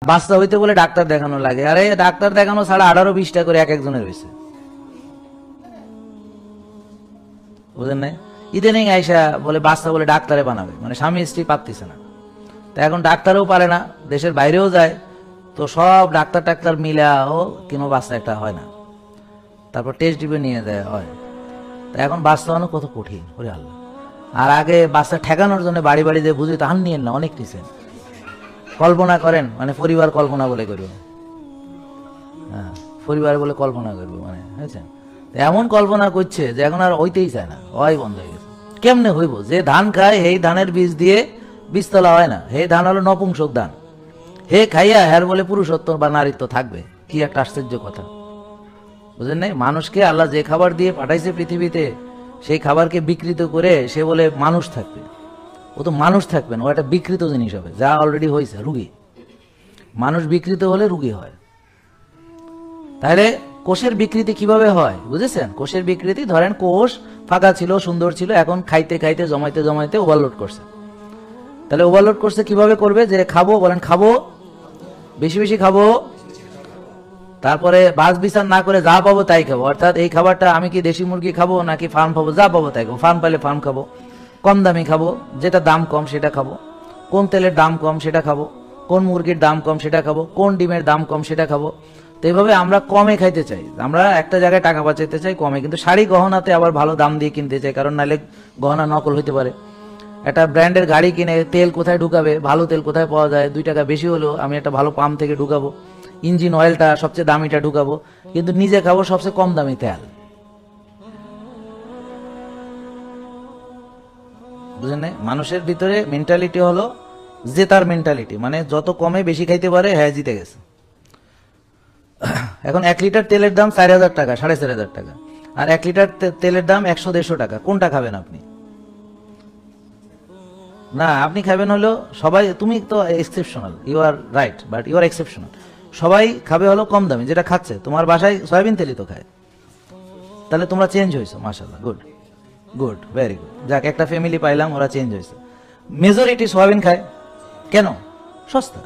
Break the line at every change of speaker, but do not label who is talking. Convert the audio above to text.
বাচ্চা হইতে বলে ডাক্তার দেখানো লাগে, আরে ডাক্তার দেখানো ছাড়া 18-20টা করে এক একজনের হয়েছে, বুঝেন নাই? ইদানিং আইসা বলে বাচ্চা বলে ডাক্তারে বানাবে, মানে স্বামী স্ত্রী পারতেছে না। তা এখন ডাক্তারও পারে না, দেশের বাইরেও যায়, তো সব ডাক্তার মিলাও কোনো বাচ্চা একটা হয় না, তারপর টেস্ট ডিপে নিয়ে যায় হয়। তা এখন বাচ্চা বানানো কত কঠিন, ওরে আল্লাহ। আর আগে বাচ্চা ঠেকানোর জন্য বাড়ি বাড়ি যে বুঝি তাহান নিয়েন না, অনেক নিছেন। কল্পনা করেন, মানে পরিবার কল্পনা বলে করবো, হ্যাঁ পরিবার বলে কল্পনা করবো, মানে বুঝছেন? এমন কল্পনা করছে যে এখন আর হইতেই চায় না, হয় বন্ধ হয়ে গেছে। কেমনে হইব? যে ধান খায় এই ধানের বীজ দিয়ে বীজতলা হয় না, হে ধান হলো নপুংসক ধান, হে খাইয়া হ্যার বলে পুরুষত্ব বা নারীত্ব থাকবে। কি একটা আশ্চর্য কথা, বুঝলেন নাই? মানুষকে আল্লাহ যে খাবার দিয়ে পাঠাইছে পৃথিবীতে, সেই খাবারকে বিকৃত করে সে বলে মানুষ থাকবে। ও তো মানুষ থাকবে না, ও একটা বিকৃত জিনিস হবে, যা অলরেডি হয়েছে, রুগী। মানুষ বিকৃত হলে রুগী হয়। তাহলে কোষের বিকৃতি কিভাবে হয় বুঝেছেন? কোষের বিকৃতি, ধরেন কোষ ফাঁকা ছিল, সুন্দর ছিল, এখন খাইতে খাইতে জমাইতে জমাইতে ওভারলোড করছে। তাহলে ওভারলোড করছে কিভাবে করবে? যে খাবো, বলেন খাবো, বেশি বেশি খাবো, তারপরে বাস বিচার না করে যা পাবো তাই খাবো। অর্থাৎ এই খাবারটা আমি কি দেশি মুরগি খাবো নাকি ফার্ম খাবো, যা পাবো তাই খাবো। ফার্ম পাইলে ফার্ম খাবো, কম দামি খাবো, যেটা দাম কম সেটা খাবো, কোন তেলের দাম কম সেটা খাবো, কোন মুরগির দাম কম সেটা খাবো, কোন ডিমের দাম কম সেটা খাবো। তো এইভাবে আমরা কমে খাইতে চাই, আমরা একটা জায়গায় টাকা বাঁচাইতে চাই কমে, কিন্তু শাড়ি গহনাতে আবার ভালো দাম দিয়ে কিনতে চাই, কারণ নাহলে গহনা নকল হইতে পারে। একটা ব্র্যান্ডের গাড়ি কিনে তেল কোথায় ঢুকাবে, ভালো তেল কোথায় পাওয়া যায়, 2 টাকা বেশি হলেও আমি একটা ভালো পাম্প থেকে ঢুকাবো, ইঞ্জিন অয়েলটা সবচেয়ে দামিটা ঢুকাবো, কিন্তু নিজে খাবো সবচেয়ে কম দামি তেল। বুঝলেন? মানুষের ভিতরে মেন্টালিটি হলো জেতার মেন্টালিটি, মানে যত কমে বেশি খাইতে পারে হ্যাঁ জিতে গেছে। এখন 1 লিটার তেলের দাম 4000 টাকা, 4500 টাকা, আর 1 লিটার তেলের দাম 100-150 টাকা। কোনটা খাবেন আপনি? না, আপনি খাবেন হলো সবাই, তুমি তো exceptional, you are right, but you are exceptional. সবাই খাবে হলো কম দামি যেটা খাচ্ছে। তোমার বাসায় সয়াবিন তেলই তো খায়, তাহলে তোমরা চেঞ্জ হয়েছো, মাশাআল্লাহ, গুড গুড, ভেরি গুড। যাক, একটা ফ্যামিলি পাইলাম, ওরা চেঞ্জ হয়েছে। মেজরিটি সয়াবিন খায় কেন? সস্তা।